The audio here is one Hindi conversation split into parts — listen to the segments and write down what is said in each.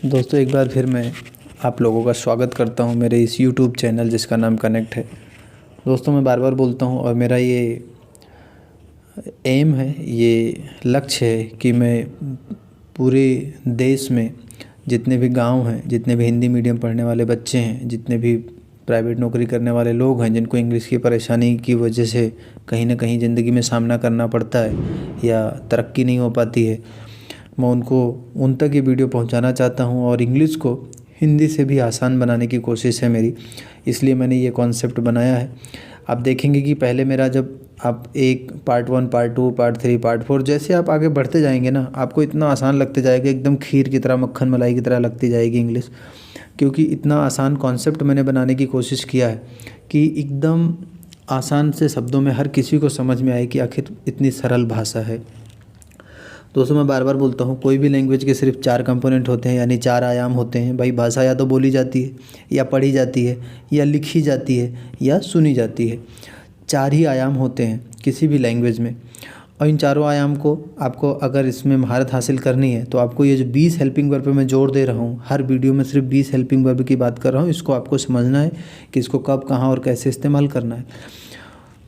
दोस्तों एक बार फिर मैं आप लोगों का स्वागत करता हूं मेरे इस YouTube चैनल जिसका नाम कनेक्ट है। दोस्तों मैं बार बार बोलता हूं और मेरा ये एम है, ये लक्ष्य है कि मैं पूरे देश में जितने भी गांव हैं, जितने भी हिंदी मीडियम पढ़ने वाले बच्चे हैं, जितने भी प्राइवेट नौकरी करने वाले लोग हैं जिनको इंग्लिश की परेशानी की वजह से कहीं ना कहीं ज़िंदगी में सामना करना पड़ता है या तरक्की नहीं हो पाती है, मैं उन तक ये वीडियो पहुंचाना चाहता हूं और इंग्लिश को हिंदी से भी आसान बनाने की कोशिश है मेरी। इसलिए मैंने ये कॉन्सेप्ट बनाया है। आप देखेंगे कि पहले मेरा जब आप एक पार्ट 1, पार्ट 2, पार्ट 3, पार्ट 4 जैसे आप आगे बढ़ते जाएंगे ना, आपको इतना आसान लगते जाएगा, एकदम खीर की तरह, मक्खन मलाई की तरह लगती जाएगी इंग्लिश, क्योंकि इतना आसान कॉन्सेप्ट मैंने बनाने की कोशिश किया है कि एकदम आसान से शब्दों में हर किसी को समझ में आए कि आखिर इतनी सरल भाषा है। दोस्तों मैं बार बार बोलता हूँ, कोई भी लैंग्वेज के सिर्फ 4 कंपोनेंट होते हैं, यानी 4 आयाम होते हैं। भाई भाषा या तो बोली जाती है या पढ़ी जाती है या लिखी जाती है या सुनी जाती है। 4 ही आयाम होते हैं किसी भी लैंग्वेज में, और इन चारों आयाम को आपको अगर इसमें महारत हासिल करनी है तो आपको ये जो 20 हेल्पिंग वर्ब पे मैं जोर दे रहा हूँ, हर वीडियो में सिर्फ 20 हेल्पिंग वर्ब की बात कर रहा हूँ, इसको आपको समझना है कि इसको कब, कहाँ और कैसे इस्तेमाल करना है।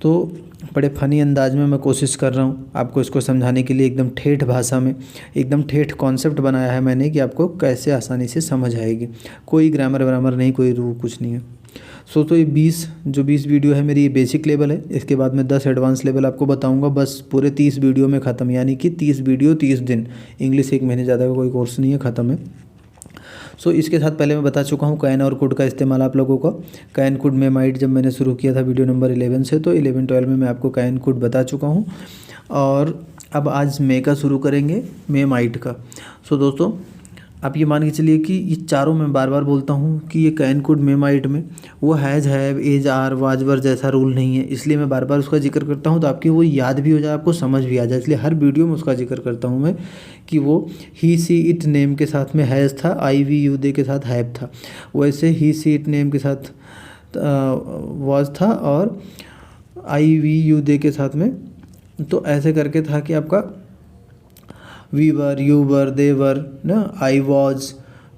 तो बड़े फ़नी अंदाज में मैं कोशिश कर रहा हूँ आपको इसको समझाने के लिए, एकदम ठेठ भाषा में, एकदम ठेठ कॉन्सेप्ट बनाया है मैंने कि आपको कैसे आसानी से समझ आएगी। कोई ग्रामर व्रामर नहीं, कोई रूल कुछ नहीं है। तो ये 20 वीडियो है मेरी, ये बेसिक लेवल है। इसके बाद मैं 10 एडवांस लेवल आपको बताऊंगा, बस पूरे 30 वीडियो में ख़त्म, यानी कि 30 वीडियो 30 दिन। इंग्लिश 1 महीने ज़्यादा का कोई कोर्स नहीं है, ख़त्म है। इसके साथ पहले मैं बता चुका हूँ कैन और कुड का इस्तेमाल आप लोगों को। कैन कुड में माइट जब मैंने शुरू किया था वीडियो नंबर 11 से, तो 11-12 में मैं आपको कैन कुड बता चुका हूँ। और अब आज मे का शुरू करेंगे, मे माइट का। दोस्तों आप ये मान के चलिए कि ये चारों मैं बार बार बोलता हूँ कि ये कैन कुड मे माइट में वो has, have, is, are, was, were जैसा रूल नहीं है, इसलिए मैं बार बार उसका जिक्र करता हूँ तो आपकी वो याद भी हो जाए, आपको समझ भी आ जाए। इसलिए हर वीडियो में उसका जिक्र करता हूँ मैं कि वो ही, सी, इट नेम के साथ में हैज़ था, आई, वी, यू, दे के साथ हैव था, वैसे ही, सी, इट नेम के साथ वाज था और आई, वी, यू, दे के साथ में तो ऐसे करके था कि आपका वी वर, यू वर, दे वर ना, आई वॉज।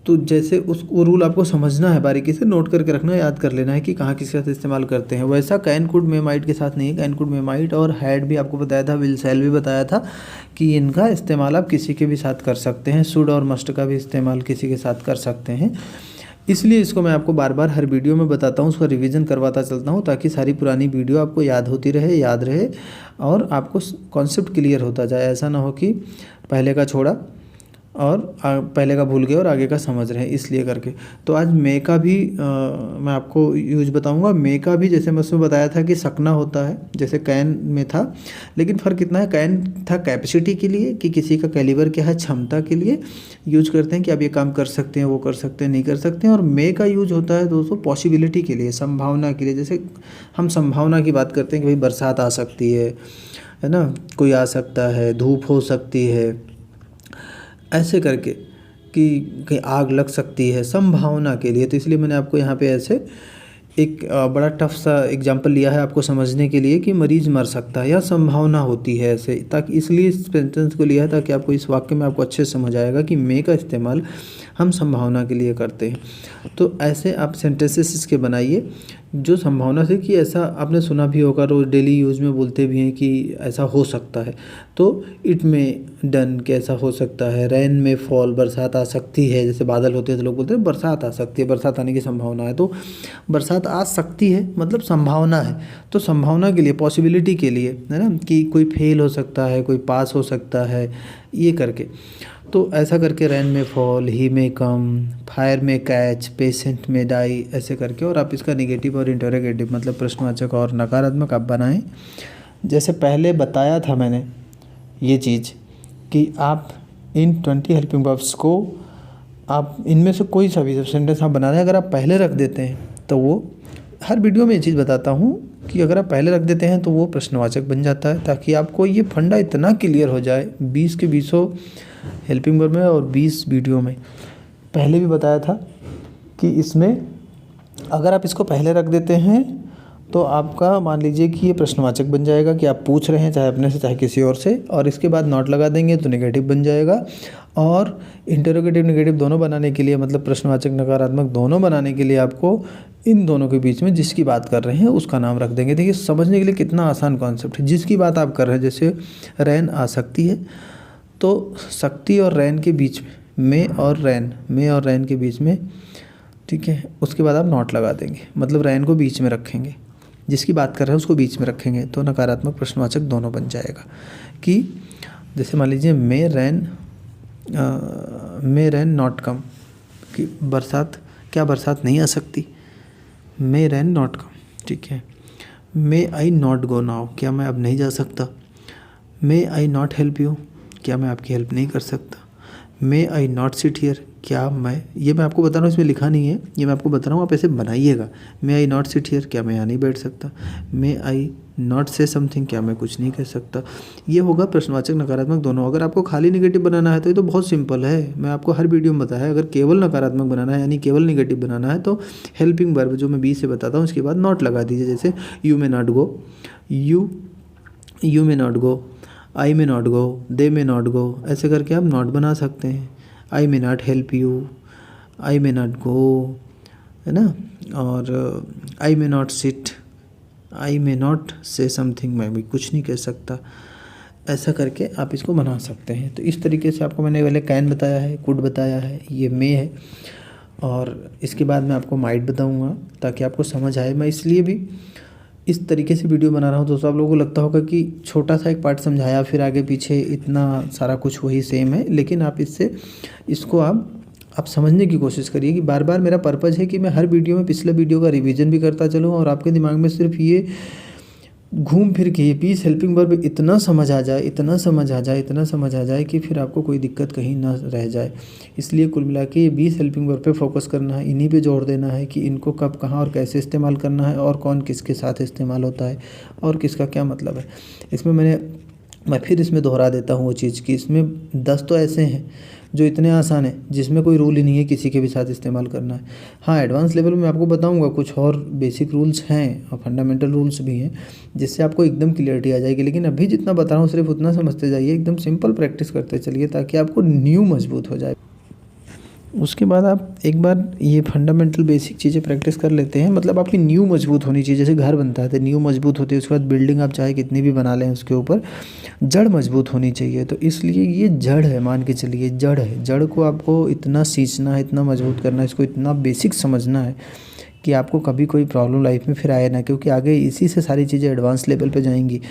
तो जैसे वो रूल आपको समझना है, बारीकी से नोट करके रखना, याद कर लेना है कि कहाँ किसके साथ इस्तेमाल करते हैं। वैसा कैन कुड मे माइट के साथ नहीं है। कैन कुड मे माइट और हैड भी आपको बताया था, विल शैल भी बताया था कि इनका इस्तेमाल आप किसी के भी साथ कर सकते हैं। शुड और मस्ट का भी इस्तेमाल किसी के साथ कर सकते हैं। इसलिए इसको मैं आपको बार बार हर वीडियो में बताता हूँ, उसका रिवीजन करवाता चलता हूँ ताकि सारी पुरानी वीडियो आपको याद होती रहे, याद रहे और आपको कॉन्सेप्ट क्लियर होता जाए। ऐसा ना हो कि पहले का छोड़ा और पहले का भूल गए और आगे का समझ रहे हैं, इसलिए करके। तो आज मे का भी मैं आपको यूज बताऊंगा। मे का भी जैसे मैं उसमें बताया था कि सकना होता है, जैसे कैन में था, लेकिन फ़र्क कितना है, कैन था कैपेसिटी के लिए कि किसी का कैलिबर क्या है, क्षमता के लिए यूज करते हैं कि आप ये काम कर सकते हैं, वो कर सकते हैं, नहीं कर सकते हैं। और मे का यूज होता है दोस्तों पॉसिबिलिटी के लिए, संभावना के लिए। जैसे हम संभावना की बात करते हैं कि भाई बरसात आ सकती है ना, कोई आ सकता है, धूप हो सकती है, ऐसे करके कि कहीं आग लग सकती है, संभावना के लिए। तो इसलिए मैंने आपको यहाँ पे ऐसे एक बड़ा टफ सा एग्जांपल लिया है आपको समझने के लिए कि मरीज़ मर सकता है या संभावना होती है ऐसे, ताकि इसलिए इस सेंटेंस को लिया है ताकि आपको इस वाक्य में आपको अच्छे से समझ आएगा कि मे का इस्तेमाल हम संभावना के लिए करते हैं। तो ऐसे आप सेंटेंसेस इसके बनाइए जो संभावना से, कि ऐसा आपने सुना भी होगा, रोज़ डेली यूज़ में बोलते भी हैं कि ऐसा हो सकता है। तो इट में डन कि ऐसा हो सकता है, रैन में फॉल, बरसात आ सकती है। जैसे बादल होते हैं तो लोग बोलते हैं बरसात आ सकती है, बरसात आने की संभावना है। तो बरसात आ सकती है मतलब संभावना है। तो संभावना के लिए, पॉसिबिलिटी के लिए, है ना, कि कोई फेल हो सकता है, कोई पास हो सकता है, ये करके। तो ऐसा करके रैन में फॉल, ही में कम, फायर में कैच, पेशेंट में डाई, ऐसे करके। और आप इसका निगेटिव और इंटरोगेटिव मतलब प्रश्नवाचक और नकारात्मक आप बनाएं। जैसे पहले बताया था मैंने ये चीज़ कि आप इन 20 हेल्पिंग वर्ब्स को आप इनमें से कोई सा भी सेंटेंस आप बना रहे हैं, अगर आप पहले रख देते हैं तो वो, हर वीडियो में ये चीज़ बताता हूँ कि अगर आप पहले रख देते हैं तो वो प्रश्नवाचक बन जाता है, ताकि आपको ये फंडा इतना क्लियर हो जाए। 20 के 20 हेल्पिंग वर्ब में और 20 वीडियो में पहले भी बताया था कि इसमें अगर आप इसको पहले रख देते हैं तो आपका मान लीजिए कि ये प्रश्नवाचक बन जाएगा कि आप पूछ रहे हैं चाहे अपने से चाहे किसी और से, और इसके बाद नॉट लगा देंगे तो नेगेटिव बन जाएगा। और इंटरोगेटिव नेगेटिव दोनों बनाने के लिए, मतलब प्रश्नवाचक नकारात्मक दोनों बनाने के लिए आपको इन दोनों के बीच में जिसकी बात कर रहे हैं उसका नाम रख देंगे। देखिए समझने के लिए कितना आसान कॉन्सेप्ट है। जिसकी बात आप कर रहे हैं, जैसे रैन आसक्ति है तो शक्ति और रैन के बीच में और रैन के बीच में, ठीक है, उसके बाद आप नॉट लगा देंगे, मतलब रैन को बीच में रखेंगे, जिसकी बात कर रहे हैं उसको बीच में रखेंगे, तो नकारात्मक प्रश्नवाचक दोनों बन जाएगा। कि जैसे मान लीजिए मे रैन नॉट कम, कि बरसात नहीं आ सकती, मे रैन नॉट कम, ठीक है। मे आई नॉट गो नाउ, क्या मैं अब नहीं जा सकता। मे आई नॉट हेल्प यू, क्या मैं आपकी हेल्प नहीं कर सकता। मे आई नॉट सिट हियर, क्या मैं आपको बता रहा हूँ, इसमें लिखा नहीं है, ये मैं आपको बता रहा हूँ, आप ऐसे बनाइएगा। मे आई नॉट सिट हियर, क्या मैं यहाँ नहीं बैठ सकता। मे आई नॉट से समथिंग, क्या मैं कुछ नहीं कह सकता। ये होगा प्रश्नवाचक नकारात्मक दोनों। अगर आपको खाली नेगेटिव बनाना है तो ये तो बहुत सिंपल है, मैं आपको हर वीडियो में बताया है। अगर केवल नकारात्मक बनाना है यानी केवल नेगेटिव बनाना है तो हेल्पिंग वर्ब जो मैं बी से बताता हूँ उसके बाद नॉट लगा दीजिए। जैसे you may not go, you may not go, I may not go, they may not go, ऐसे करके आप नॉट बना सकते हैं। I may not help you, I may not go, है ना। और I may not sit, I may not say something, मैं भी कुछ नहीं कह सकता। ऐसा करके आप इसको बना सकते हैं। तो इस तरीके से आपको मैंने पहले कैन बताया है, कुड बताया है, ये मे है, और इसके बाद मैं आपको माइट बताऊंगा ताकि आपको समझ आए। मैं इसलिए भी इस तरीके से वीडियो बना रहा हूँ। दोस्तों आप लोगों को लगता होगा कि छोटा सा एक पार्ट समझाया फिर आगे पीछे इतना सारा कुछ वही सेम है, लेकिन आप इसको आप समझने की कोशिश करिए कि बार बार मेरा पर्पज़ है कि मैं हर वीडियो में पिछले वीडियो का रिवीजन भी करता चलूँ और आपके दिमाग में सिर्फ ये घूम फिर के 20 हेल्पिंग वर्ब इतना समझ आ जाए कि फिर आपको कोई दिक्कत कहीं ना रह जाए। इसलिए कुल मिला के ये 20 हेल्पिंग वर्ब पे फोकस करना है, इन्हीं पे जोर देना है कि इनको कब कहाँ और कैसे इस्तेमाल करना है और कौन किसके साथ इस्तेमाल होता है और किसका क्या मतलब है। इसमें मैं फिर इसमें दोहरा देता हूँ वो चीज़ कि इसमें 10 तो ऐसे हैं जो इतने आसान है जिसमें कोई रूल ही नहीं है किसी के भी साथ इस्तेमाल करना है। हाँ, एडवांस लेवल में आपको बताऊंगा कुछ और बेसिक रूल्स हैं और फंडामेंटल रूल्स भी हैं जिससे आपको एकदम क्लियरिटी आ जाएगी। लेकिन अभी जितना बता रहा हूँ सिर्फ उतना समझते जाइए, एकदम सिंपल प्रैक्टिस करते चलिए ताकि आपको न्यू मजबूत हो जाए। उसके बाद आप एक बार ये फंडामेंटल बेसिक चीज़ें प्रैक्टिस कर लेते हैं, मतलब आपकी न्यू मजबूत होनी चाहिए। जैसे घर बनता है तो न्यू मजबूत होती है, उसके बाद बिल्डिंग आप चाहे कितनी भी बना लें उसके ऊपर जड़ मजबूत होनी चाहिए। तो इसलिए ये जड़ है, मान के चलिए जड़ है। जड़ को आपको इतना सींचना है, इतना मजबूत करना है, इसको इतना बेसिक समझना है कि आपको कभी कोई प्रॉब्लम लाइफ में फिर आए ना, क्योंकि आगे इसी से सारी चीज़ें एडवांस लेवल पे जाएंगी।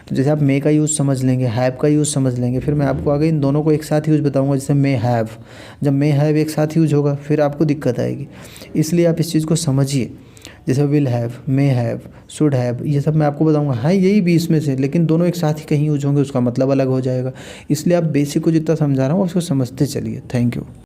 तो जैसे आप मे का यूज़ समझ लेंगे, हैव का यूज़ समझ लेंगे, फिर मैं आपको आगे इन दोनों को एक साथ यूज़ बताऊंगा। जैसे मे हैव, जब मे हैव एक साथ यूज़ होगा फिर आपको दिक्कत आएगी, इसलिए आप इस चीज़ को समझिए। जैसे will have, may have, should have, ये सब मैं आपको बताऊंगा। हाँ, यही 20 में से, लेकिन दोनों एक साथ ही कहीं यूज होंगे, उसका मतलब अलग हो जाएगा। इसलिए आप बेसिक को जितना समझा रहा हूँ उसको समझते चलिए। Thank you.